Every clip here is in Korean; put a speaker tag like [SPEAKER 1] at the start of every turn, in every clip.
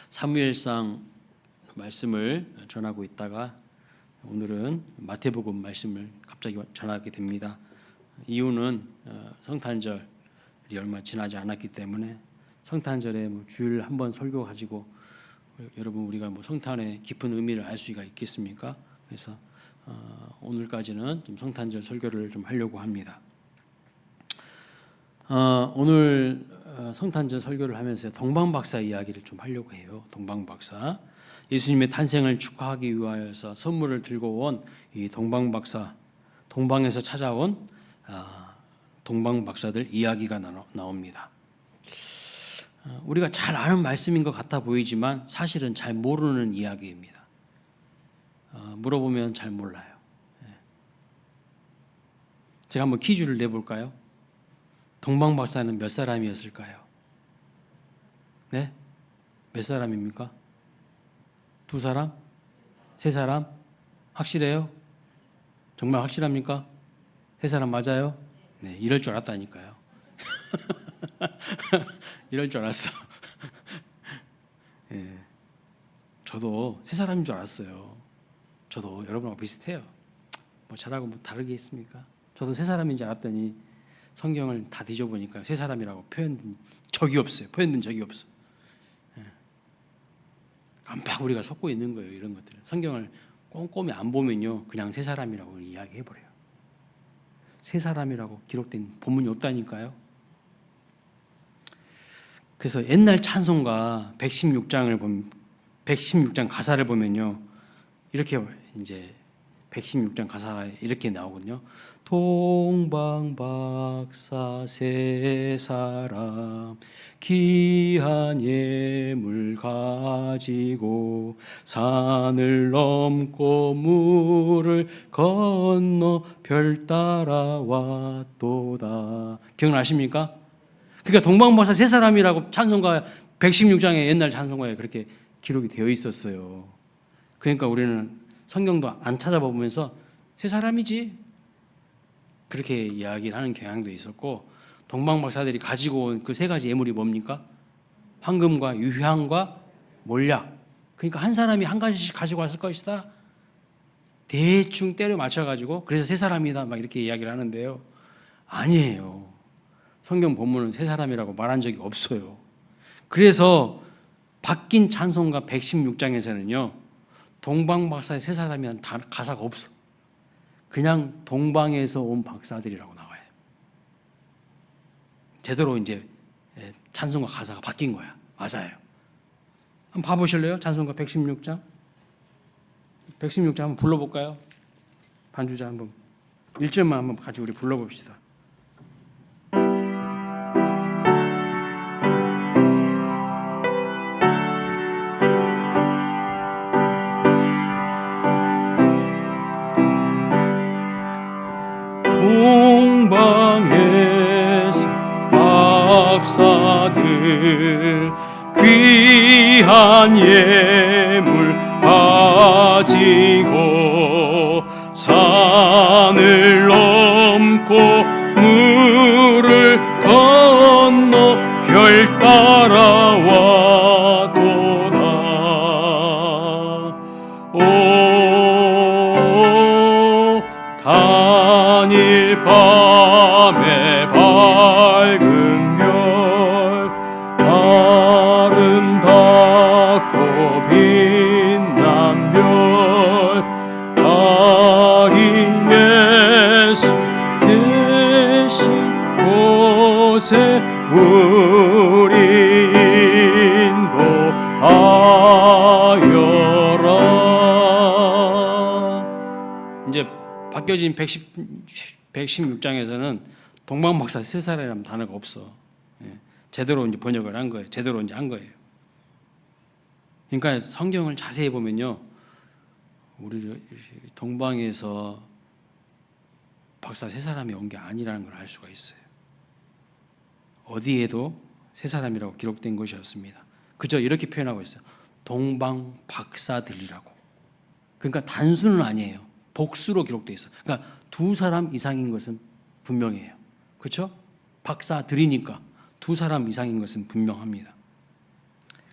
[SPEAKER 1] 사무엘상 말씀을 전하고 있다가 오늘은 마태복음 말씀을 갑자기 전하게 됩니다. 이유는 성탄절이 얼마 지나지 않았기 때문에 성탄절에 주일 한번 설교 가지고 여러분 우리가 성탄의 깊은 의미를 알 수가 있겠습니까? 그래서 오늘까지는 좀 성탄절 설교를 좀 하려고 합니다. 오늘 성탄절 설교를 하면서 동방박사 이야기를 좀 하려고 해요. 동방박사, 예수님의 탄생을 축하하기 위하여서 선물을 들고 온 이 동방박사, 동방에서 찾아온 동방박사들 이야기가 나옵니다. 우리가 잘 아는 말씀인 것 같아 보이지만 사실은 잘 모르는 이야기입니다. 물어보면 잘 몰라요. 제가 한번 퀴즈를 내볼까요? 동방박사는 몇 사람이었을까요? 네? 몇 사람입니까? 2사람? 3사람? 확실해요? 정말 확실합니까? 3사람 맞아요? 네, 이럴 줄 알았다니까요. 이럴 줄 알았어. 예, 저도 3사람인 줄 알았어요. 저도 여러분하고 비슷해요. 저라고 다르게 있습니까? 저도 3사람인 줄 알았더니 성경을 다 뒤져보니까 3사람이라고 표현된 적이 없어요. 표현된 적이 없어. 깜빡 우리가 속고 있는 거예요. 이런 것들은 성경을 꼼꼼히 안 보면요, 그냥 3사람이라고 이야기해버려요. 3사람이라고 기록된 본문이 없다니까요. 그래서 옛날 찬송가 116장 가사를 보면요, 이렇게 이제 116장 가사가 이렇게 나오거든요. 동방박사 3사람 귀한 예물 가지고 산을 넘고 물을 건너 별 따라왔도다. 기억나십니까? 그러니까 동방박사 3사람이라고 찬송가 116장의 옛날 찬송가에 그렇게 기록이 되어 있었어요. 그러니까 우리는 성경도 안 찾아보면서 3사람이지 그렇게 이야기를 하는 경향도 있었고, 동방박사들이 가지고 온 그 3가지 예물이 뭡니까? 황금과 유향과 몰약. 그러니까 한 사람이 한 가지씩 가지고 왔을 것이다. 대충 때려 맞춰가지고 그래서 3사람이다 막 이렇게 이야기를 하는데요, 아니에요. 성경 본문은 3사람이라고 말한 적이 없어요. 그래서 바뀐 찬송가 116장에서는요 동방박사의 3사람이라는 가사가 없어. 그냥 동방에서 온 박사들이라고 나와요. 제대로 이제 찬송가 가사가 바뀐 거야. 맞아요. 한번 봐보실래요? 찬송가 116장. 116장 한번 불러볼까요? 반주자 한번 1절만 한번 같이 우리 불러봅시다. 동방에서 박사들 귀한 예물 가지고 산을 넘고 물을 건너 별 따라와도다. 단일 밤에 밝은 별 아름답고 빛난 별 아기 예수 계신 곳에 우리 인도하여라. 이제 바뀌어진 116장에서는 동방박사 3사람이라는 단어가 없어. 제대로 이제 번역을 한 거예요. 제대로 이제 한 거예요. 그러니까 성경을 자세히 보면요, 우리 동방에서 박사 3사람이 온 게 아니라는 걸 알 수가 있어요. 어디에도 3사람이라고 기록된 것이 없습니다. 그저 이렇게 표현하고 있어요. 동방박사들이라고. 그러니까 단수는 아니에요. 복수로 기록되어 있어요. 그러니까 2사람 이상인 것은 분명해요. 그렇죠? 박사들이니까 2사람 이상인 것은 분명합니다.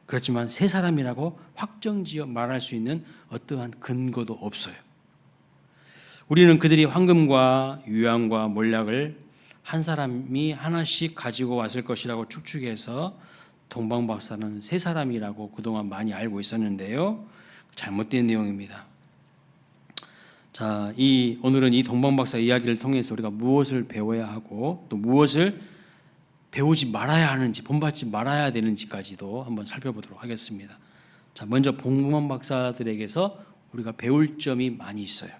[SPEAKER 1] 그렇지만 세 사람이라고 확정지어 말할 수 있는 어떠한 근거도 없어요. 우리는 그들이 황금과 유황과 몰약을 한 사람이 하나씩 가지고 왔을 것이라고 추측해서 동방박사는 세 사람이라고 그동안 많이 알고 있었는데요. 잘못된 내용입니다. 자, 오늘은 이 동방박사 이야기를 통해서 우리가 무엇을 배워야 하고 또 무엇을 배우지 말아야 하는지, 본받지 말아야 되는지까지도 한번 살펴보도록 하겠습니다. 자, 먼저 동방박사들에게서 우리가 배울 점이 많이 있어요.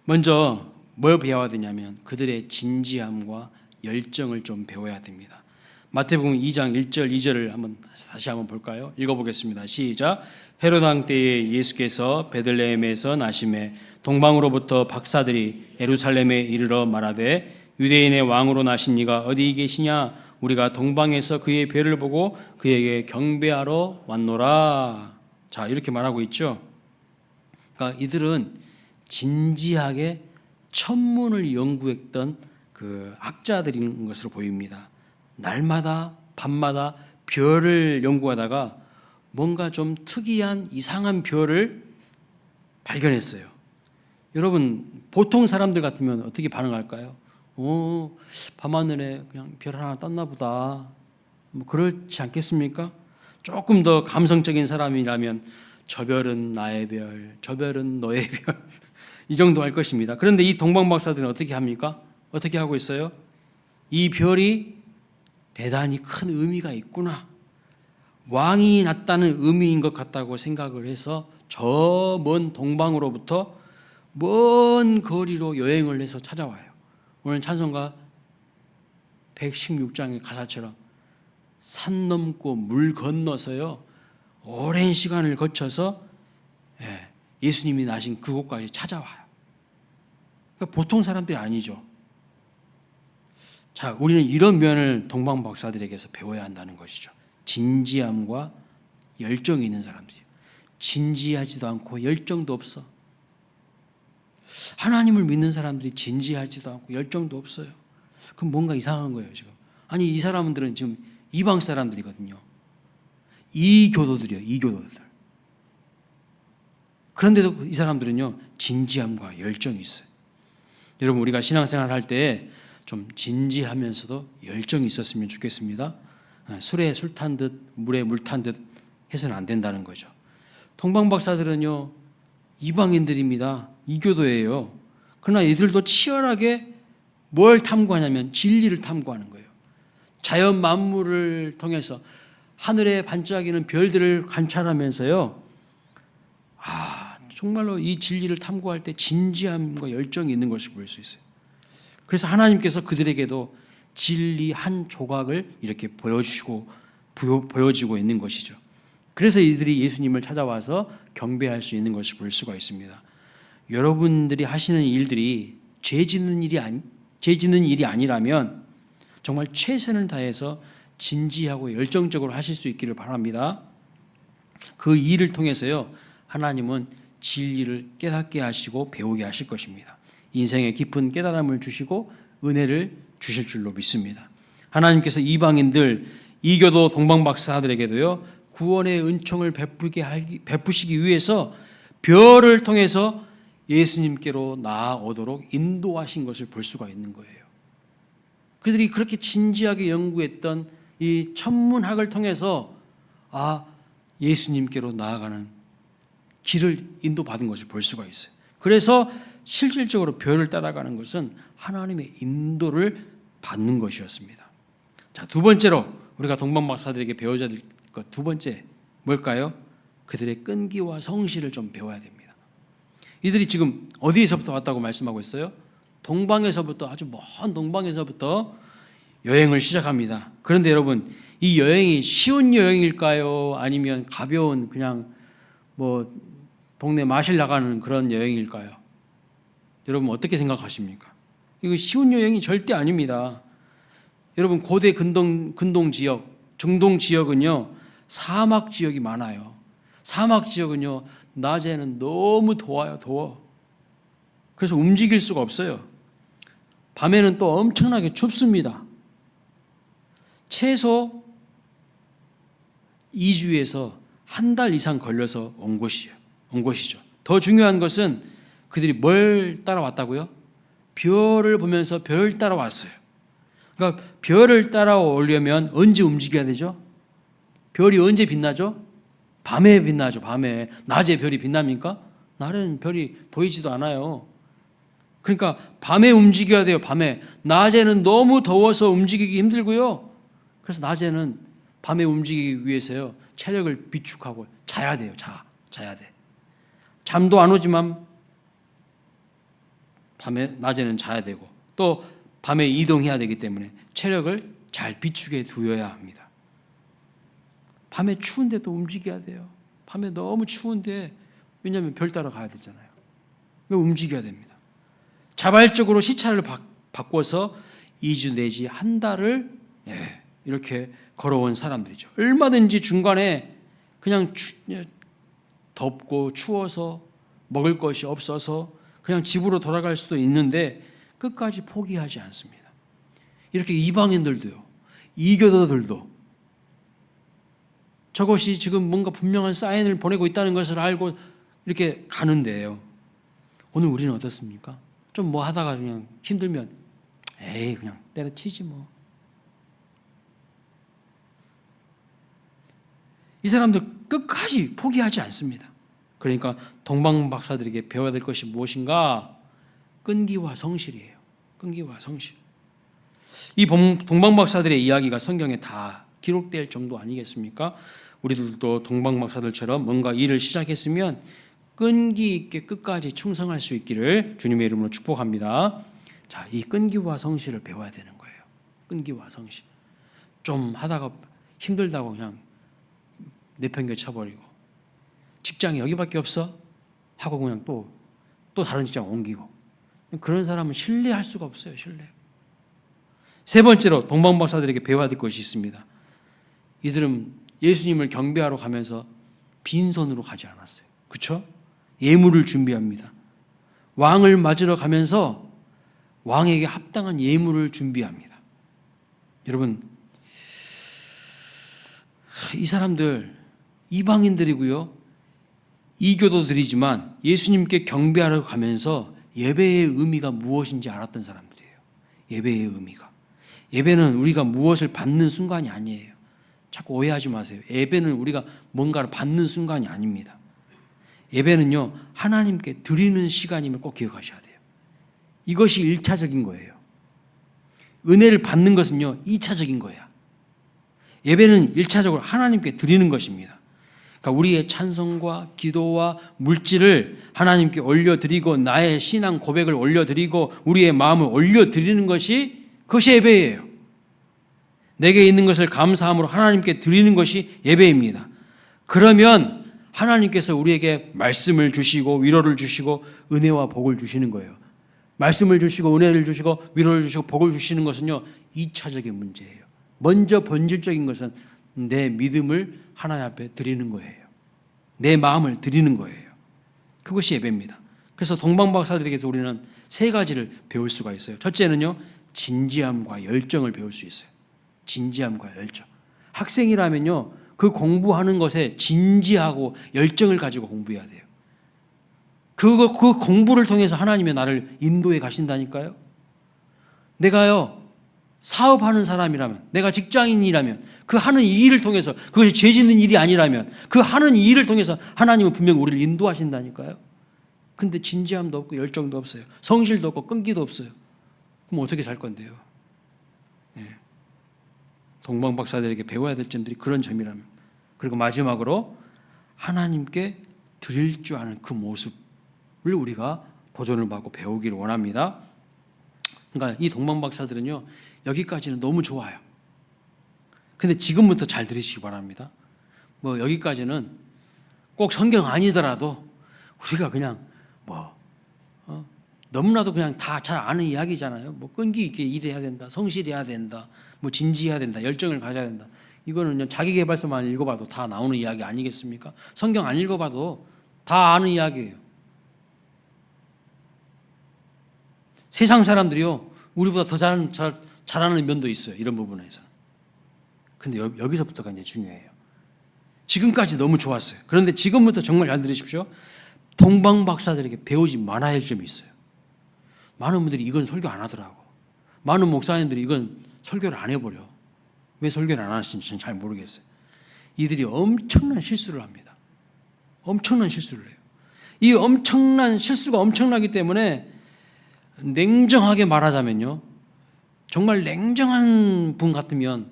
[SPEAKER 1] 먼저 뭘 배워야 되냐면 그들의 진지함과 열정을 좀 배워야 됩니다. 마태복음 2장 1절 2절을 다시 한번 볼까요? 읽어보겠습니다. 시작. 헤롯 왕 때에 예수께서 베들레헴에서 나심에 동방으로부터 박사들이 예루살렘에 이르러 말하되 유대인의 왕으로 나신 이가 어디 계시냐? 우리가 동방에서 그의 별을 보고 그에게 경배하러 왔노라. 자, 이렇게 말하고 있죠. 그러니까 이들은 진지하게 천문을 연구했던 그 학자들인 것으로 보입니다. 날마다 밤마다 별을 연구하다가 뭔가 좀 특이한 이상한 별을 발견했어요. 여러분, 보통 사람들 같으면 어떻게 반응할까요? 밤하늘에 그냥 별 하나 떴나 보다. 뭐 그렇지 않겠습니까? 조금 더 감성적인 사람이라면 저 별은 나의 별, 저 별은 너의 별, 이 정도 할 것입니다. 그런데 이 동방박사들은 어떻게 합니까? 어떻게 하고 있어요? 이 별이 대단히 큰 의미가 있구나, 왕이 났다는 의미인 것 같다고 생각을 해서 저 먼 동방으로부터 먼 거리로 여행을 해서 찾아와요. 오늘 찬송가 116장의 가사처럼 산 넘고 물 건너서요, 오랜 시간을 거쳐서 예수님이 나신 그곳까지 찾아와요. 그러니까 보통 사람들이 아니죠. 자, 우리는 이런 면을 동방박사들에게서 배워야 한다는 것이죠. 진지함과 열정이 있는 사람들이에요. 진지하지도 않고 열정도 없어. 하나님을 믿는 사람들이 진지하지도 않고 열정도 없어요. 그럼 뭔가 이상한 거예요, 지금. 아니, 이 사람들은 지금 이방 사람들이거든요. 이교도들이에요, 이교도들. 그런데도 이 사람들은요, 진지함과 열정이 있어요. 여러분, 우리가 신앙생활 할 때 좀 진지하면서도 열정이 있었으면 좋겠습니다. 술에 술 탄 듯 물에 물 탄 듯 해서는 안 된다는 거죠. 동방박사들은요, 이방인들입니다. 이교도예요. 그러나 이들도 치열하게 뭘 탐구하냐면 진리를 탐구하는 거예요. 자연 만물을 통해서 하늘에 반짝이는 별들을 관찰하면서요, 정말로 이 진리를 탐구할 때 진지함과 열정이 있는 것을 볼 수 있어요. 그래서 하나님께서 그들에게도 진리 한 조각을 이렇게 보여주고 있는 것이죠. 그래서 이들이 예수님을 찾아와서 경배할 수 있는 것을 볼 수가 있습니다. 여러분들이 하시는 일들이 죄 짓는 일이 아니라면 정말 최선을 다해서 진지하고 열정적으로 하실 수 있기를 바랍니다. 그 일을 통해서요, 하나님은 진리를 깨닫게 하시고 배우게 하실 것입니다. 인생의 깊은 깨달음을 주시고 은혜를 주실 줄로 믿습니다. 하나님께서 이방인들, 이교도 동방박사들에게도요, 구원의 은총을 베푸시기 위해서 별을 통해서 예수님께로 나아오도록 인도하신 것을 볼 수가 있는 거예요. 그들이 그렇게 진지하게 연구했던 이 천문학을 통해서 예수님께로 나아가는 길을 인도받은 것을 볼 수가 있어요. 그래서 실질적으로 별을 따라가는 것은 하나님의 인도를 받는 것이었습니다. 자, 두 번째로 우리가 동방박사들에게 배워야 될 것, 두 번째 뭘까요? 그들의 끈기와 성실을 좀 배워야 됩니다. 이들이 지금 어디에서부터 왔다고 말씀하고 있어요? 동방에서부터, 아주 먼 동방에서부터 여행을 시작합니다. 그런데 여러분, 이 여행이 쉬운 여행일까요? 아니면 가벼운 그냥 동네 마실 나가는 그런 여행일까요? 여러분 어떻게 생각하십니까? 이거 쉬운 여행이 절대 아닙니다. 여러분, 고대 근동 지역, 중동 지역은요, 사막 지역이 많아요. 사막 지역은요, 낮에는 너무 더워요, 더워. 그래서 움직일 수가 없어요. 밤에는 또 엄청나게 춥습니다. 최소 2주에서 한 달 이상 걸려서 온 것이죠. 더 중요한 것은 그들이 뭘 따라왔다고요? 별을 보면서 별을 따라왔어요. 그러니까 별을 따라오려면 언제 움직여야 되죠? 별이 언제 빛나죠? 밤에 빛나죠. 밤에. 낮에 별이 빛납니까? 낮에는 별이 보이지도 않아요. 그러니까 밤에 움직여야 돼요. 밤에. 낮에는 너무 더워서 움직이기 힘들고요. 그래서 낮에는 밤에 움직이기 위해서요, 체력을 비축하고 자야 돼요. 자야 돼. 잠도 안 오지만 낮에는 자야 되고, 또 밤에 이동해야 되기 때문에 체력을 잘 비축해 두어야 합니다. 밤에 추운데 또 움직여야 돼요. 밤에 너무 추운데, 왜냐하면 별 따라 가야 되잖아요. 움직여야 됩니다. 자발적으로 시차를 바꿔서 2주 내지 한 달을 이렇게 걸어온 사람들이죠. 얼마든지 중간에 그냥 덥고 추워서 먹을 것이 없어서 그냥 집으로 돌아갈 수도 있는데 끝까지 포기하지 않습니다. 이렇게 이방인들도요, 이교도들도 저것이 지금 뭔가 분명한 사인을 보내고 있다는 것을 알고 이렇게 가는데요. 오늘 우리는 어떻습니까? 좀 뭐 하다가 그냥 힘들면 그냥 때려치지 뭐. 이 사람들 끝까지 포기하지 않습니다. 그러니까 동방 박사들에게 배워야 될 것이 무엇인가? 끈기와 성실이에요. 끈기와 성실. 이 동방 박사들의 이야기가 성경에 다 기록될 정도 아니겠습니까? 우리들도 동방 박사들처럼 뭔가 일을 시작했으면 끈기 있게 끝까지 충성할 수 있기를 주님의 이름으로 축복합니다. 자, 이 끈기와 성실을 배워야 되는 거예요. 끈기와 성실. 좀 하다가 힘들다고 그냥 내팽개 쳐버리고, 직장이 여기밖에 없어? 하고 그냥 또 다른 직장 옮기고, 그런 사람은 신뢰할 수가 없어요. 신뢰. 세 번째로 동방 박사들에게 배워야 될 것이 있습니다. 이들은 예수님을 경배하러 가면서 빈손으로 가지 않았어요. 그렇죠? 예물을 준비합니다. 왕을 맞으러 가면서 왕에게 합당한 예물을 준비합니다. 여러분, 이 사람들 이방인들이고요, 이교도들이지만 예수님께 경배하러 가면서 예배의 의미가 무엇인지 알았던 사람들이에요. 예배의 의미가. 예배는 우리가 무엇을 받는 순간이 아니에요. 자꾸 오해하지 마세요. 예배는 우리가 뭔가를 받는 순간이 아닙니다. 예배는요, 하나님께 드리는 시간임을 꼭 기억하셔야 돼요. 이것이 1차적인 거예요. 은혜를 받는 것은요, 2차적인 거예요. 예배는 1차적으로 하나님께 드리는 것입니다. 그러니까 우리의 찬송과 기도와 물질을 하나님께 올려드리고, 나의 신앙 고백을 올려드리고, 우리의 마음을 올려드리는 그것이 예배예요. 내게 있는 것을 감사함으로 하나님께 드리는 것이 예배입니다. 그러면 하나님께서 우리에게 말씀을 주시고 위로를 주시고 은혜와 복을 주시는 거예요. 말씀을 주시고 은혜를 주시고 위로를 주시고 복을 주시는 것은요, 2차적인 문제예요. 먼저 본질적인 것은 내 믿음을 하나님 앞에 드리는 거예요. 내 마음을 드리는 거예요. 그것이 예배입니다. 그래서 동방 박사들에게서 우리는 세 가지를 배울 수가 있어요. 첫째는요, 진지함과 열정을 배울 수 있어요. 진지함과 열정. 학생이라면요, 그 공부하는 것에 진지하고 열정을 가지고 공부해야 돼요. 그 공부를 통해서 하나님이 나를 인도해 가신다니까요. 내가요, 사업하는 사람이라면, 내가 직장인이라면, 그 하는 이 일을 통해서, 그것이 죄 짓는 일이 아니라면 그 하는 이 일을 통해서 하나님은 분명 우리를 인도하신다니까요. 근데 진지함도 없고 열정도 없어요. 성실도 없고 끈기도 없어요. 그럼 어떻게 살 건데요? 동방 박사들에게 배워야 될 점들이 그런 점이라면. 그리고 마지막으로 하나님께 드릴 줄 아는 그 모습을 우리가 도전을 받고 배우기를 원합니다. 그러니까 이 동방 박사들은요, 여기까지는 너무 좋아요. 근데 지금부터 잘 들으시기 바랍니다. 뭐 여기까지는 꼭 성경 아니더라도 우리가 그냥 너무나도 그냥 다 잘 아는 이야기잖아요. 뭐 끈기 있게 일해야 된다, 성실해야 된다, 뭐 진지해야 된다, 열정을 가져야 된다. 이거는 자기계발서만 읽어봐도 다 나오는 이야기 아니겠습니까? 성경 안 읽어봐도 다 아는 이야기예요. 세상 사람들이요, 우리보다 더 잘하는 면도 있어요. 이런 부분에서. 근데 여기서부터가 이제 중요해요. 지금까지 너무 좋았어요. 그런데 지금부터 정말 잘 들으십시오. 동방 박사들에게 배우지 말아야 할 점이 있어요. 많은 분들이 이건 설교 안 하더라고. 많은 목사님들이 이건 설교를 안 해버려. 왜 설교를 안 하시는지는 잘 모르겠어요. 이들이 엄청난 실수를 합니다. 엄청난 실수를 해요. 이 엄청난 실수가 엄청나기 때문에 냉정하게 말하자면요, 정말 냉정한 분 같으면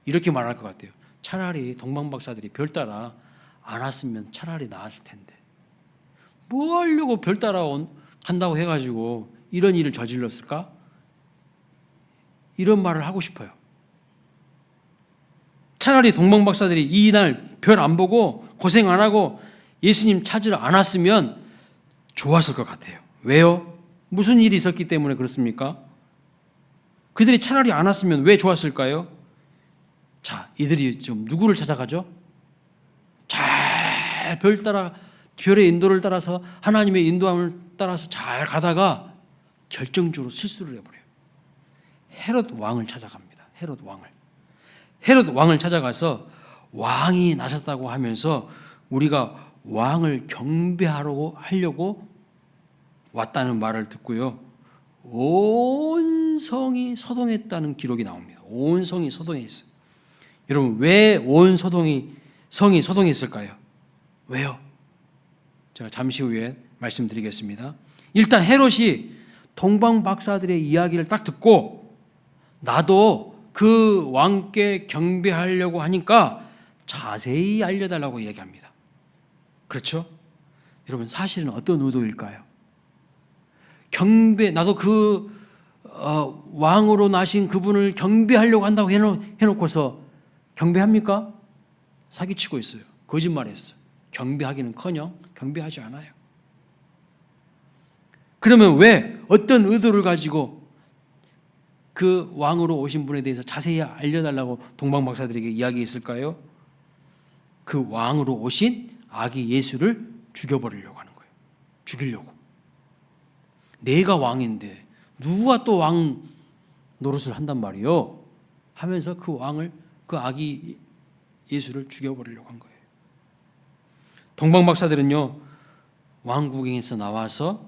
[SPEAKER 1] 이렇게 말할 것 같아요. 차라리 동방 박사들이 별 따라 안 왔으면 차라리 나았을 텐데 뭐 하려고 별 따라 간다고 해가지고 이런 일을 저질렀을까? 이런 말을 하고 싶어요. 차라리 동방 박사들이 이날 별 안 보고 고생 안 하고 예수님 찾으러 안 왔으면 좋았을 것 같아요. 왜요? 무슨 일이 있었기 때문에 그렇습니까? 그들이 차라리 안 왔으면 왜 좋았을까요? 자, 이들이 좀 누구를 찾아가죠? 잘 별 따라, 별의 인도를 따라서, 하나님의 인도함을 따라서 잘 가다가 결정적으로 실수를 해버려요. 헤롯 왕을 찾아갑니다. 헤롯 왕을 찾아가서 왕이 나섰다고 하면서 우리가 왕을 경배하려고 왔다는 말을 듣고요, 온 성이 소동했다는 기록이 나옵니다. 온 성이 소동했어요. 여러분, 왜 온 성이 소동했을까요? 왜요? 제가 잠시 후에 말씀드리겠습니다. 일단 헤롯이 동방 박사들의 이야기를 딱 듣고 나도 그 왕께 경배하려고 하니까 자세히 알려달라고 얘기합니다. 그렇죠? 여러분, 사실은 어떤 의도일까요? 나도 그 왕으로 나신 그분을 경배하려고 한다고 해놓고서 경배합니까? 사기치고 있어요. 거짓말했어요. 경배하기는커녕 경배하지 않아요. 그러면 왜 어떤 의도를 가지고 그 왕으로 오신 분에 대해서 자세히 알려달라고 동방 박사들에게 이야기했을까요? 그 왕으로 오신 아기 예수를 죽여버리려고 하는 거예요. 죽이려고. 내가 왕인데 누가 또 왕 노릇을 한단 말이요? 하면서 그 아기 예수를 죽여버리려고 한 거예요. 동방 박사들은요, 왕궁에서 나와서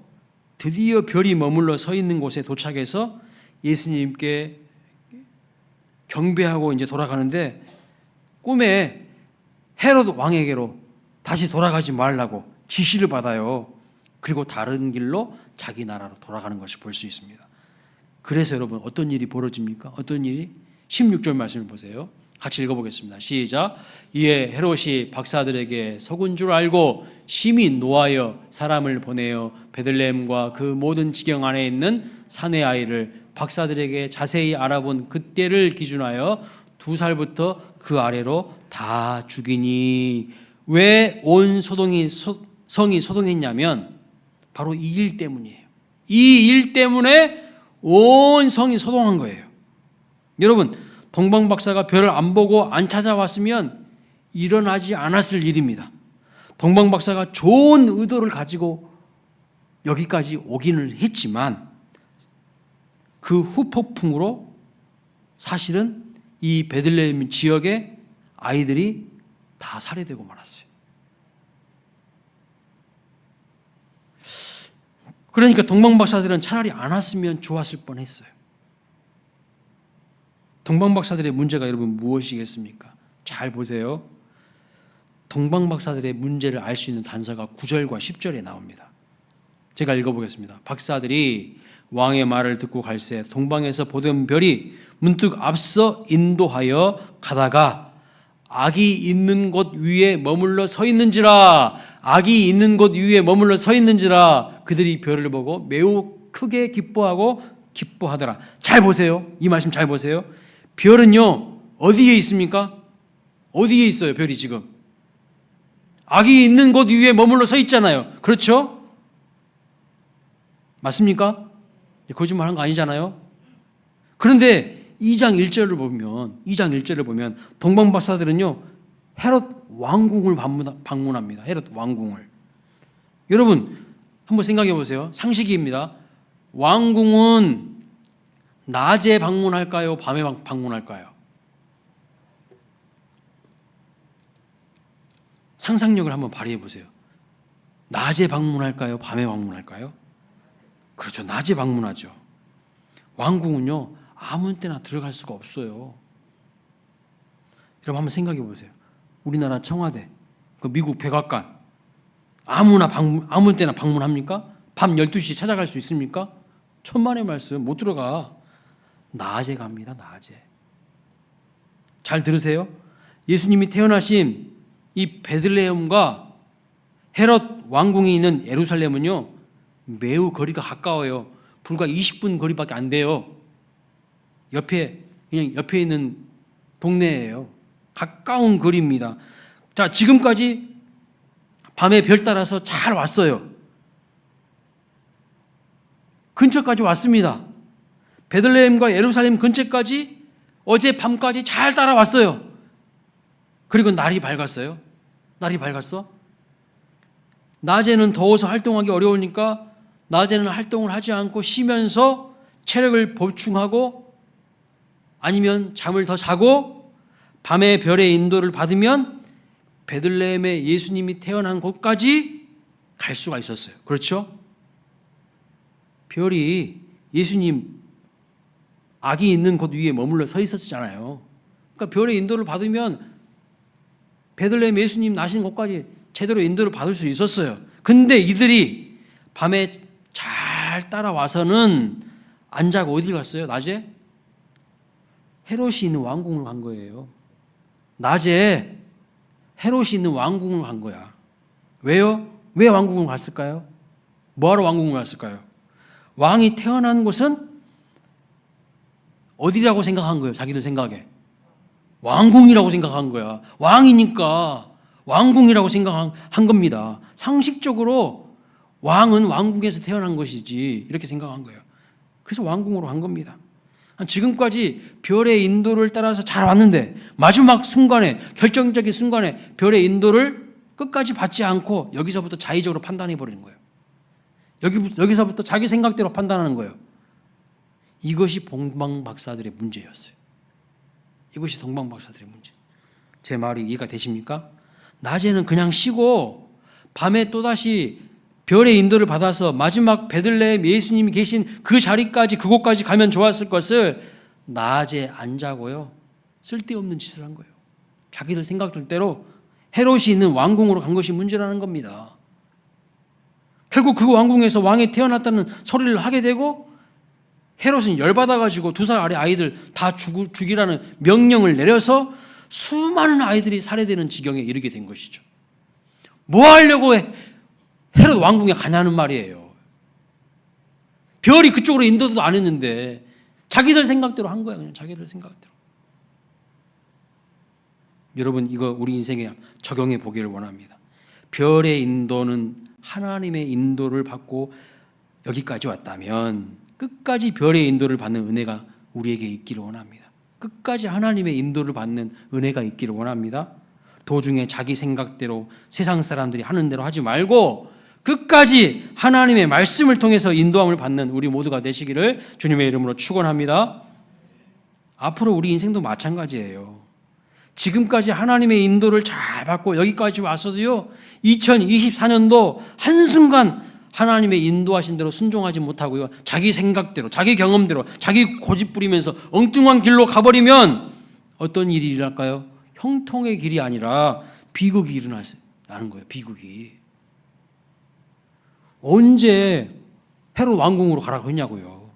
[SPEAKER 1] 드디어 별이 머물러 서 있는 곳에 도착해서 예수님께 경배하고 이제 돌아가는데 꿈에 헤롯 왕에게로 다시 돌아가지 말라고 지시를 받아요. 그리고 다른 길로 자기 나라로 돌아가는 것을 볼 수 있습니다. 그래서 여러분, 어떤 일이 벌어집니까? 어떤 일이? 16절 말씀을 보세요. 같이 읽어보겠습니다. 시작. 이에 헤롯이 박사들에게 속은 줄 알고 심히 노하여 사람을 보내어 베들레헴과 그 모든 지경 안에 있는 사내 아이를 박사들에게 자세히 알아본 그때를 기준하여 2살부터 그 아래로 다 죽이니. 왜 온 성이 소동했냐면 바로 이 일 때문이에요. 이 일 때문에 온 성이 소동한 거예요. 여러분, 동방 박사가 별을 안 보고 안 찾아왔으면 일어나지 않았을 일입니다. 동방 박사가 좋은 의도를 가지고 여기까지 오기는 했지만 그 후폭풍으로 사실은 이 베들레헴 지역의 아이들이 다 살해되고 말았어요. 그러니까 동방 박사들은 차라리 안 왔으면 좋았을 뻔했어요. 동방 박사들의 문제가 여러분 무엇이겠습니까? 잘 보세요. 동방 박사들의 문제를 알 수 있는 단서가 9절과 10절에 나옵니다. 제가 읽어보겠습니다. 박사들이 왕의 말을 듣고 갈새 동방에서 보던 별이 문득 앞서 인도하여 가다가 악이 있는 곳 위에 머물러 서 있는지라. 악이 있는 곳 위에 머물러 서 있는지라. 그들이 별을 보고 매우 크게 기뻐하더라. 잘 보세요. 이 말씀 잘 보세요. 별은요, 어디에 있습니까? 어디에 있어요, 별이 지금? 악이 있는 곳 위에 머물러 서 있잖아요. 그렇죠? 맞습니까? 거짓말 한 거 아니잖아요. 그런데 2장 1절을 보면 동방 박사들은요, 헤롯 왕궁을 방문합니다. 헤롯 왕궁을. 여러분, 한번 생각해 보세요. 상식입니다. 왕궁은 낮에 방문할까요? 밤에 방문할까요? 상상력을 한번 발휘해 보세요. 낮에 방문할까요? 밤에 방문할까요? 그렇죠. 낮에 방문하죠. 왕궁은요, 아무 때나 들어갈 수가 없어요. 여러분 한번 생각해 보세요. 우리나라 청와대, 그 미국 백악관, 아무 때나 방문합니까? 밤 12시에 찾아갈 수 있습니까? 천만의 말씀, 못 들어가. 낮에 갑니다, 낮에. 잘 들으세요. 예수님이 태어나신 이 베들레헴과 헤롯 왕궁이 있는 예루살렘은요, 매우 거리가 가까워요. 불과 20분 거리밖에 안 돼요. 그냥 옆에 있는 동네예요. 가까운 거리입니다. 자, 지금까지 밤에 별 따라서 잘 왔어요. 근처까지 왔습니다. 베들레헴과 예루살렘 근처까지 어제 밤까지 잘 따라왔어요. 그리고 날이 밝았어요. 날이 밝았어? 낮에는 더워서 활동하기 어려우니까 낮에는 활동을 하지 않고 쉬면서 체력을 보충하고 아니면 잠을 더 자고 밤에 별의 인도를 받으면 베들레헴에 예수님이 태어난 곳까지 갈 수가 있었어요. 그렇죠? 별이 예수님 아기 있는 곳 위에 머물러 서 있었잖아요. 그러니까 별의 인도를 받으면 베들레헴 예수님 나신 곳까지 제대로 인도를 받을 수 있었어요. 근데 이들이 밤에 잘 따라와서는 안 자고 어딜 갔어요? 낮에? 헤롯이 있는 왕궁을 간 거예요. 낮에 헤롯이 있는 왕궁을 간 거야. 왜요? 왜 왕궁을 갔을까요? 뭐하러 왕궁을 갔을까요? 왕이 태어난 곳은 어디라고 생각한 거예요? 자기들 생각에. 왕궁이라고 생각한 거야. 왕이니까 왕궁이라고 생각한 겁니다. 상식적으로 왕은 왕궁에서 태어난 것이지 이렇게 생각한 거예요. 그래서 왕궁으로 간 겁니다. 지금까지 별의 인도를 따라서 잘 왔는데 마지막 순간에, 결정적인 순간에 별의 인도를 끝까지 받지 않고 여기서부터 자의적으로 판단해 버리는 거예요. 여기서부터 자기 생각대로 판단하는 거예요. 이것이 동방박사들의 문제였어요. 이것이 동방박사들의 문제. 제 말이 이해가 되십니까? 낮에는 그냥 쉬고 밤에 또다시 별의 인도를 받아서 마지막 베들레헴 예수님이 계신 그 자리까지, 그곳까지 가면 좋았을 것을 낮에 안 자고요, 쓸데없는 짓을 한 거예요. 자기들 생각대로 헤롯이 있는 왕궁으로 간 것이 문제라는 겁니다. 결국 그 왕궁에서 왕이 태어났다는 소리를 하게 되고 헤롯은 열받아가지고 2살 아래 아이들 다 죽이라는 명령을 내려서 수많은 아이들이 살해되는 지경에 이르게 된 것이죠. 뭐 하려고 헤롯 왕궁에 가냐는 말이에요. 별이 그쪽으로 인도도 안 했는데 자기들 생각대로 한 거야. 그냥 자기들 생각대로. 여러분, 이거 우리 인생에 적용해 보기를 원합니다. 별의 인도는 하나님의 인도를 받고 여기까지 왔다면 끝까지 별의 인도를 받는 은혜가 우리에게 있기를 원합니다. 끝까지 하나님의 인도를 받는 은혜가 있기를 원합니다. 도중에 자기 생각대로 세상 사람들이 하는 대로 하지 말고 끝까지 하나님의 말씀을 통해서 인도함을 받는 우리 모두가 되시기를 주님의 이름으로 축원합니다. 앞으로 우리 인생도 마찬가지예요. 지금까지 하나님의 인도를 잘 받고 여기까지 왔어도요, 2024년도 한순간 하나님의 인도하신 대로 순종하지 못하고요, 자기 생각대로, 자기 경험대로, 자기 고집 부리면서 엉뚱한 길로 가버리면 어떤 일이 일어날까요? 형통의 길이 아니라 비극이 일어나는 거예요. 비극이. 언제 헤롯 왕궁으로 가라고 했냐고요.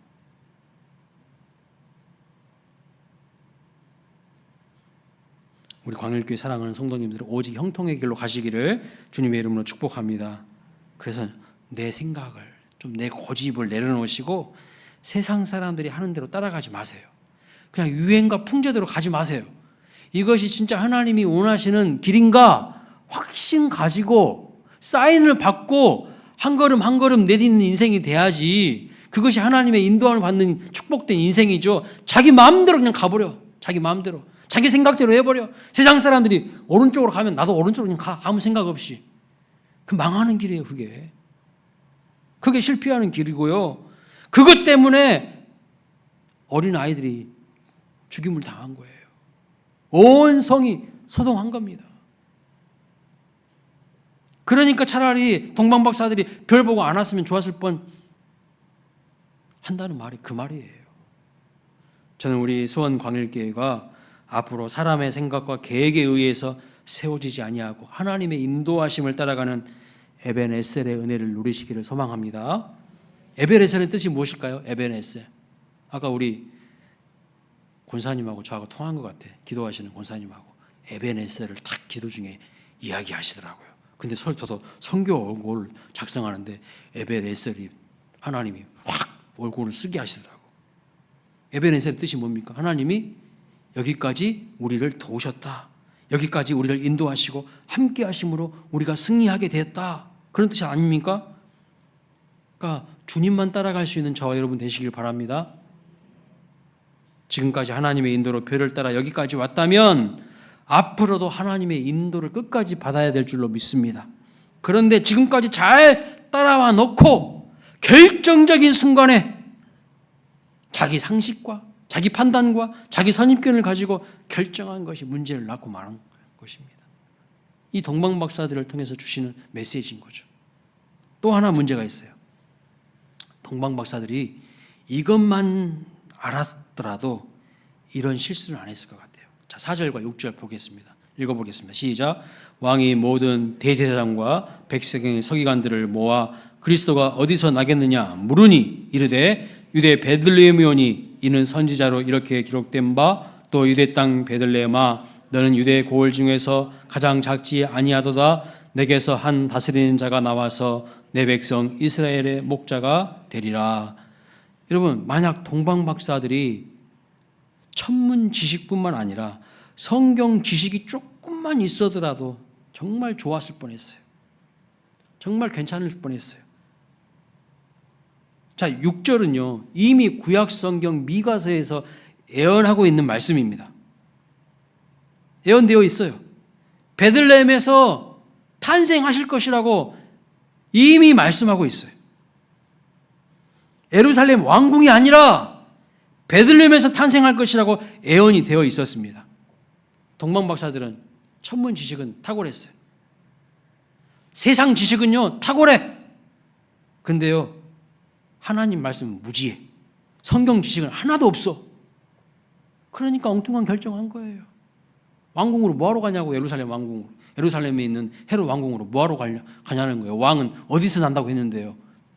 [SPEAKER 1] 우리 광일교회 사랑하는 성도님들은 오직 형통의 길로 가시기를 주님의 이름으로 축복합니다. 그래서 내 생각을 좀, 내 고집을 내려놓으시고 세상 사람들이 하는 대로 따라가지 마세요. 그냥 유행과 풍제대로 가지 마세요. 이것이 진짜 하나님이 원하시는 길인가 확신 가지고 사인을 받고 한 걸음 한 걸음 내딛는 인생이 돼야지 그것이 하나님의 인도함을 받는 축복된 인생이죠. 자기 마음대로 그냥 가버려. 자기 마음대로. 자기 생각대로 해버려. 세상 사람들이 오른쪽으로 가면 나도 오른쪽으로 그냥 가. 아무 생각 없이. 그 망하는 길이에요, 그게. 그게 실패하는 길이고요. 그것 때문에 어린 아이들이 죽임을 당한 거예요. 온 성이 소동한 겁니다. 그러니까 차라리 동방박사들이 별 보고 안 왔으면 좋았을 뻔 한다는 말이 그 말이에요. 저는 우리 수원광일교회가 앞으로 사람의 생각과 계획에 의해서 세워지지 아니하고 하나님의 인도하심을 따라가는 에벤에셀의 은혜를 누리시기를 소망합니다. 에벤에셀의 뜻이 무엇일까요? 에벤에셀. 아까 우리 권사님하고 저하고 통한 것 같아. 기도하시는 권사님하고 에벤에셀을 딱 기도 중에 이야기하시더라고요. 근데 저도 성교 얼굴 작성하는데 에벤에셀이 하나님이 확 얼굴을 쓰게 하시더라고요. 에벤에셀의 뜻이 뭡니까? 하나님이 여기까지 우리를 도우셨다. 여기까지 우리를 인도하시고 함께 하심으로 우리가 승리하게 됐다. 그런 뜻이 아닙니까? 그러니까 주님만 따라갈 수 있는 저와 여러분 되시길 바랍니다. 지금까지 하나님의 인도로 별을 따라 여기까지 왔다면 앞으로도 하나님의 인도를 끝까지 받아야 될 줄로 믿습니다. 그런데 지금까지 잘 따라와 놓고 결정적인 순간에 자기 상식과 자기 판단과 자기 선입견을 가지고 결정한 것이 문제를 낳고 말한 것입니다. 이 동방박사들을 통해서 주시는 메시지인 거죠. 또 하나 문제가 있어요. 동방박사들이 이것만 알았더라도 이런 실수를 안 했을 것 같아요. 자, 4절과 6절 보겠습니다. 읽어보겠습니다. 시작. 왕이 모든 대제사장과 백성의 서기관들을 모아 그리스도가 어디서 나겠느냐 물으니 이르되 유대 베들레헴이오니 이는 선지자로 이렇게 기록된 바 또 유대 땅 베들레헴아 너는 유대 고을 중에서 가장 작지 아니하도다 내게서 한 다스리는 자가 나와서 내 백성 이스라엘의 목자가 되리라. 여러분, 만약 동방박사들이 천문 지식뿐만 아니라 성경 지식이 조금만 있어더라도 정말 좋았을 뻔했어요. 정말 괜찮을 뻔했어요. 자, 6절은요 이미 구약 성경 미가서에서 예언하고 있는 말씀입니다. 예언되어 있어요. 베들레헴에서 탄생하실 것이라고 이미 말씀하고 있어요. 예루살렘 왕궁이 아니라 베들레헴에서 탄생할 것이라고 예언이 되어 있었습니다. 동방박사들은 천문 지식은 탁월했어요. 세상 지식은요 탁월해. 근데요 하나님 말씀은 무지해. 성경 지식은 하나도 없어. 그러니까 엉뚱한 결정한 거예요. 왕궁으로 뭐하러 가냐고. 예루살렘 왕궁으로. 예루살렘에 있는 헤롯 왕궁으로 뭐하러 가냐는 거예요. 왕은 어디서 난다고 했는데요.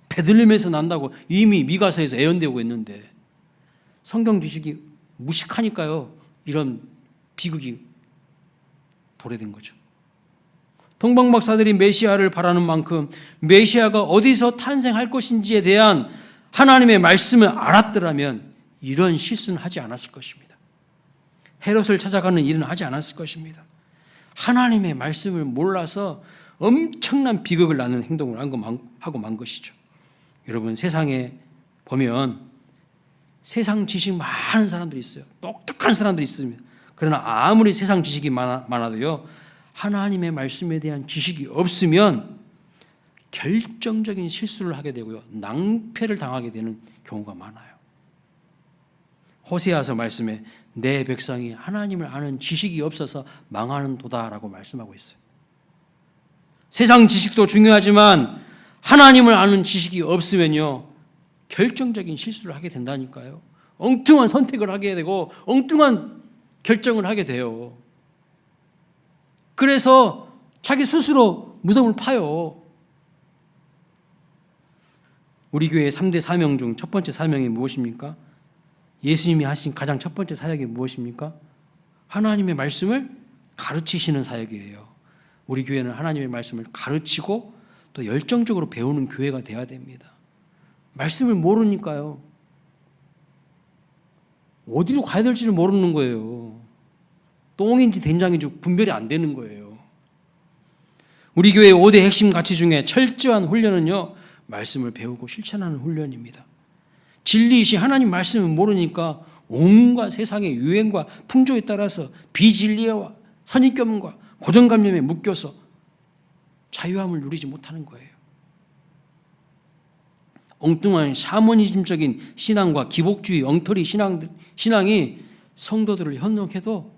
[SPEAKER 1] 베들레헴에서 난다고 이미 미가서에서 예언되고 있는데 성경 지식이 무식하니까요 이런 비극이 도래된 거죠. 동방박사들이 메시아를 바라는 만큼 메시아가 어디서 탄생할 것인지에 대한 하나님의 말씀을 알았더라면 이런 실수는 하지 않았을 것입니다. 헤롯을 찾아가는 일은 하지 않았을 것입니다. 하나님의 말씀을 몰라서 엄청난 비극을 낳는 행동을 하고 만 것이죠. 여러분, 세상에 보면 세상 지식 많은 사람들이 있어요. 똑똑한 사람들이 있습니다. 그러나 아무리 세상 지식이 많아도요 하나님의 말씀에 대한 지식이 없으면 결정적인 실수를 하게 되고요 낭패를 당하게 되는 경우가 많아요. 호세아서 말씀에 내 백성이 하나님을 아는 지식이 없어서 망하는 도다라고 말씀하고 있어요. 세상 지식도 중요하지만 하나님을 아는 지식이 없으면요 결정적인 실수를 하게 된다니까요. 엉뚱한 선택을 하게 되고 엉뚱한 결정을 하게 돼요. 그래서 자기 스스로 무덤을 파요. 우리 교회의 3대 사명 중 첫 번째 사명이 무엇입니까? 예수님이 하신 가장 첫 번째 사역이 무엇입니까? 하나님의 말씀을 가르치시는 사역이에요. 우리 교회는 하나님의 말씀을 가르치고 또 열정적으로 배우는 교회가 되어야 됩니다. 말씀을 모르니까요 어디로 가야 될지를 모르는 거예요. 똥인지 된장인지 분별이 안 되는 거예요. 우리 교회의 5대 핵심 가치 중에 철저한 훈련은요 말씀을 배우고 실천하는 훈련입니다. 진리이신 하나님 말씀을 모르니까 온갖 세상의 유행과 풍조에 따라서 비진리와 선입견과 고정관념에 묶여서 자유함을 누리지 못하는 거예요. 엉뚱한 샤머니즘적인 신앙과 기복주의 엉터리 신앙이 성도들을 현혹해도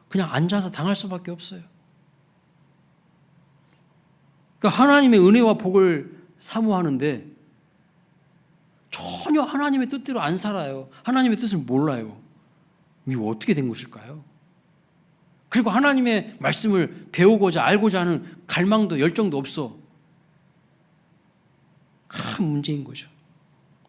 [SPEAKER 1] 그냥 앉아서 당할 수밖에 없어요. 그러니까 하나님의 은혜와 복을 사모하는데 전혀 하나님의 뜻대로 안 살아요. 하나님의 뜻을 몰라요. 이거 어떻게 된 것일까요? 그리고 하나님의 말씀을 배우고자 알고자 하는 갈망도 열정도 없어. 큰 문제인 거죠.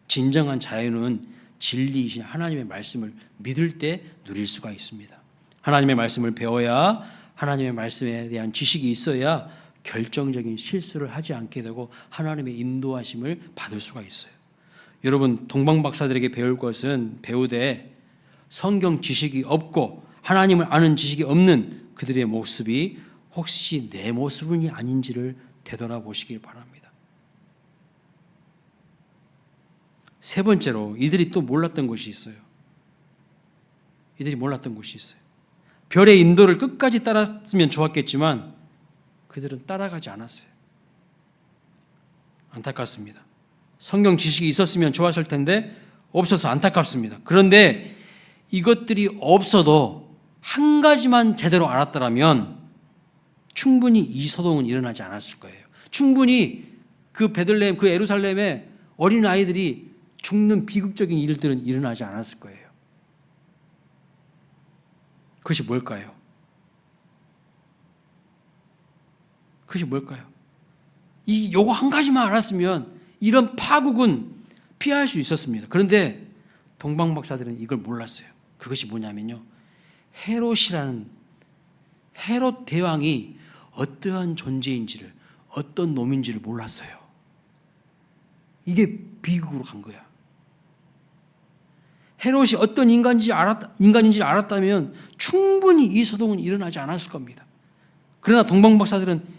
[SPEAKER 1] 진정한 자유는 진리이신 하나님의 말씀을 믿을 때 누릴 수가 있습니다. 하나님의 말씀을 배워야, 하나님의 말씀에 대한 지식이 있어야 결정적인 실수를 하지 않게 되고 하나님의 인도하심을 받을 수가 있어요. 여러분, 동방박사들에게 배울 것은 배우되 성경 지식이 없고 하나님을 아는 지식이 없는 그들의 모습이 혹시 내 모습이 아닌지를 되돌아보시길 바랍니다. 세 번째로 이들이 또 몰랐던 것이 있어요. 이들이 몰랐던 것이 있어요. 별의 인도를 끝까지 따랐으면 좋았겠지만 그들은 따라가지 않았어요. 안타깝습니다. 성경 지식이 있었으면 좋았을 텐데 없어서 안타깝습니다. 그런데 이것들이 없어도 한 가지만 제대로 알았더라면 충분히 이 소동은 일어나지 않았을 거예요. 충분히 그 베들레헴, 그 예루살렘의 어린 아이들이 죽는 비극적인 일들은 일어나지 않았을 거예요. 그것이 뭘까요? 그것이 뭘까요? 요거 한 가지만 알았으면 이런 파국은 피할 수 있었습니다. 그런데 동방박사들은 이걸 몰랐어요. 그것이 뭐냐면요, 헤롯 대왕이 어떠한 존재인지를, 어떤 놈인지를 몰랐어요. 이게 비극으로 간 거야. 헤롯이 어떤 인간인지 알았다면 충분히 이 소동은 일어나지 않았을 겁니다. 그러나 동방박사들은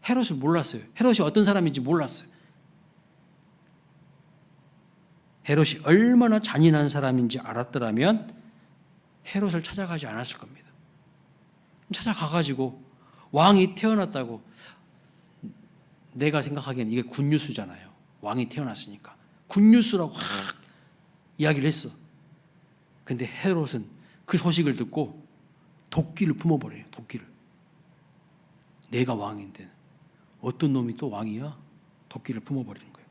[SPEAKER 1] 헤롯을 몰랐어요. 헤롯이 어떤 사람인지 몰랐어요. 헤롯이 얼마나 잔인한 사람인지 알았더라면 헤롯을 찾아가지 않았을 겁니다. 찾아가가지고 왕이 태어났다고, 내가 생각하기에는 이게 굿뉴스잖아요. 왕이 태어났으니까 굿뉴스라고 확 이야기를 했어. 근데 헤롯은 그 소식을 듣고 도끼를 품어버려요. 도끼를. 내가 왕인데 어떤 놈이 또 왕이야? 도끼를 품어버리는 거예요.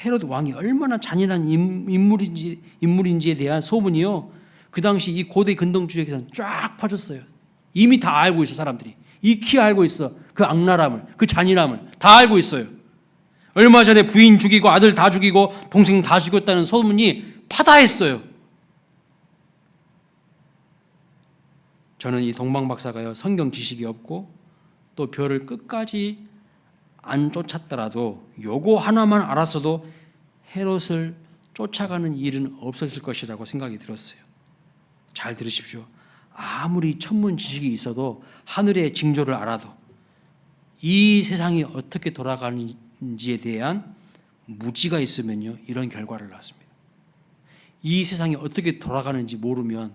[SPEAKER 1] 헤롯 왕이 얼마나 잔인한 인물인지에 대한 소문이요, 그 당시 이 고대 근동주의에서는 쫙 퍼졌어요. 이미 다 알고 있어. 사람들이 익히 알고 있어. 그 악랄함을, 그 잔인함을 다 알고 있어요. 얼마 전에 부인 죽이고 아들 다 죽이고 동생 다 죽였다는 소문이 파다했어요. 저는 이 동방박사가요, 성경 지식이 없고 또 별을 끝까지 안 쫓았더라도 요거 하나만 알았어도 헤롯을 쫓아가는 일은 없었을 것이라고 생각이 들었어요. 잘 들으십시오. 아무리 천문 지식이 있어도, 하늘의 징조를 알아도 이 세상이 어떻게 돌아가는지에 대한 무지가 있으면요, 이런 결과를 낳습니다. 이 세상이 어떻게 돌아가는지 모르면,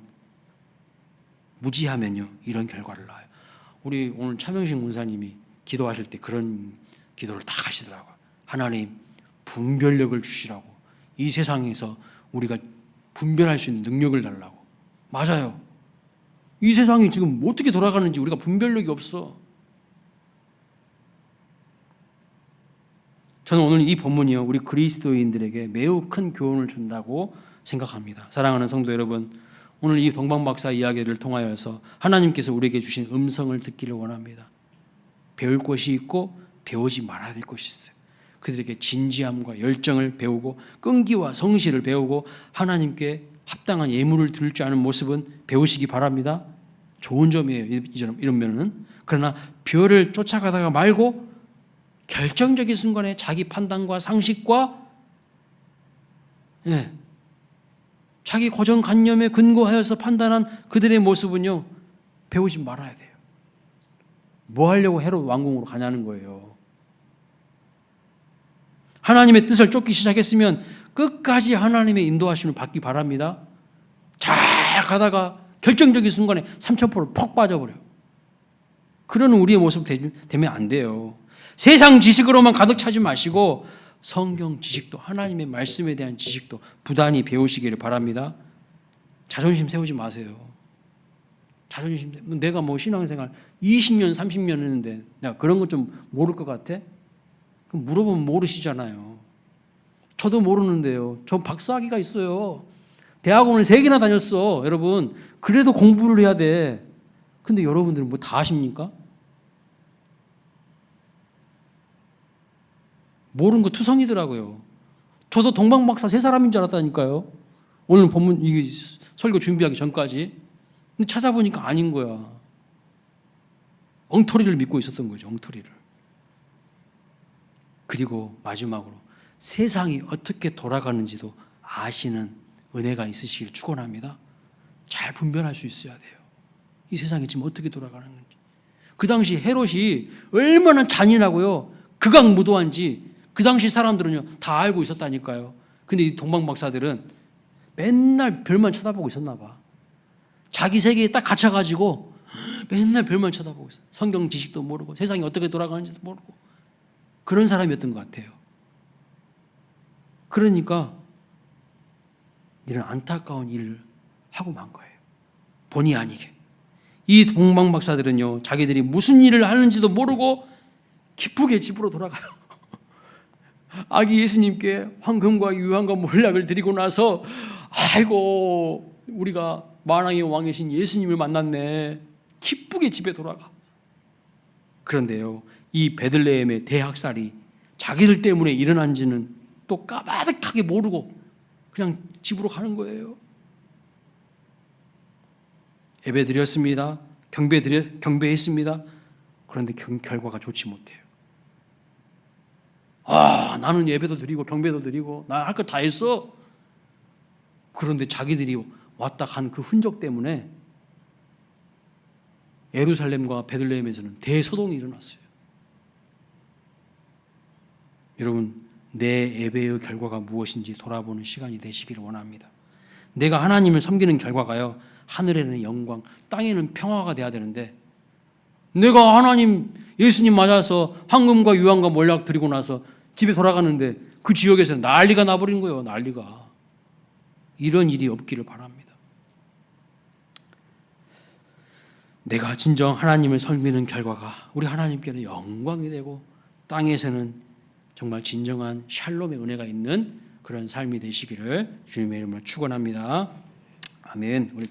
[SPEAKER 1] 무지하면요, 이런 결과를 낳아요. 우리 오늘 차명식 문사님이 기도하실 때 그런 기도를 다 하시더라고요. 하나님, 분별력을 주시라고. 이 세상에서 우리가 분별할 수 있는 능력을 달라고. 맞아요. 이 세상이 지금 어떻게 돌아가는지 우리가 분별력이 없어. 저는 오늘 이 본문이요, 우리 그리스도인들에게 매우 큰 교훈을 준다고 생각합니다. 사랑하는 성도 여러분, 오늘 이 동방박사 이야기를 통하여서 하나님께서 우리에게 주신 음성을 듣기를 원합니다. 배울 것이 있고 배우지 말아야 될 것이 있어요. 그들에게 진지함과 열정을 배우고 끈기와 성실을 배우고 하나님께 합당한 예물을 드릴 줄 아는 모습은 배우시기 바랍니다. 좋은 점이에요, 이런 면은. 그러나 별을 쫓아가다가 말고 결정적인 순간에 자기 판단과 상식과 자기 고정관념에 근거하여서 판단한 그들의 모습은요, 배우지 말아야 돼요. 뭐 하려고 헤롯 왕궁으로 가냐는 거예요. 하나님의 뜻을 쫓기 시작했으면 끝까지 하나님의 인도하심을 받기 바랍니다. 잘 가다가 결정적인 순간에 삼천포를 퍽 빠져버려. 그런 우리의 모습 되면 안 돼요. 세상 지식으로만 가득 차지 마시고 성경 지식도, 하나님의 말씀에 대한 지식도 부단히 배우시기를 바랍니다. 자존심 세우지 마세요. 자존심 때문에 내가 뭐 신앙생활 20년, 30년 했는데 내가 그런 것 좀 모를 것 같아? 그럼 물어보면 모르시잖아요. 저도 모르는데요. 저 박사학위가 있어요. 대학원을 3개나 다녔어. 여러분, 그래도 공부를 해야 돼. 근데 여러분들은 뭐 다 아십니까? 모르는 거 투성이더라고요. 저도 동방박사 3사람인 줄 알았다니까요. 오늘 본문 이 설교 준비하기 전까지. 근데 찾아보니까 아닌 거야. 엉터리를 믿고 있었던 거죠. 엉터리를. 그리고 마지막으로 세상이 어떻게 돌아가는지도 아시는 은혜가 있으시길 축원합니다. 잘 분별할 수 있어야 돼요. 이 세상이 지금 어떻게 돌아가는 건지. 그 당시 헤롯이 얼마나 잔인하고요. 극악무도한지 그 당시 사람들은요 다 알고 있었다니까요. 근데 이 동방박사들은 맨날 별만 쳐다보고 있었나 봐. 자기 세계에 딱 갇혀가지고 맨날 별만 쳐다보고 있어. 성경 지식도 모르고 세상이 어떻게 돌아가는지도 모르고 그런 사람이었던 것 같아요. 그러니까 이런 안타까운 일을 하고 만 거예요. 본의 아니게. 이 동방박사들은요 자기들이 무슨 일을 하는지도 모르고 기쁘게 집으로 돌아가요. 아기 예수님께 황금과 유황과 몰락을 드리고 나서 아이고 우리가 만왕의 왕이신 예수님을 만났네. 기쁘게 집에 돌아가. 그런데요 이 베들레헴의 대학살이 자기들 때문에 일어난지는 또 까마득하게 모르고 그냥 집으로 가는 거예요. 예배 드렸습니다. 경배했습니다. 그런데 결과가 좋지 못해요. 나는 예배도 드리고 경배도 드리고 나 할 거 다 했어. 그런데 자기들이 왔다 간 그 흔적 때문에 예루살렘과 베들레헴에서는 대소동이 일어났어요. 여러분, 내 예배의 결과가 무엇인지 돌아보는 시간이 되시기를 원합니다. 내가 하나님을 섬기는 결과가요, 하늘에는 영광, 땅에는 평화가 돼야 되는데, 내가 하나님, 예수님 맞아서 황금과 유황과 몰락 드리고 나서 집에 돌아가는데 그 지역에서 난리가 나버린 거예요. 난리가. 이런 일이 없기를 바랍니다. 내가 진정 하나님을 섬기는 결과가 우리 하나님께는 영광이 되고 땅에서는 정말 진정한 샬롬의 은혜가 있는 그런 삶이 되시기를 주님의 이름으로 축원합니다. 아멘. 우리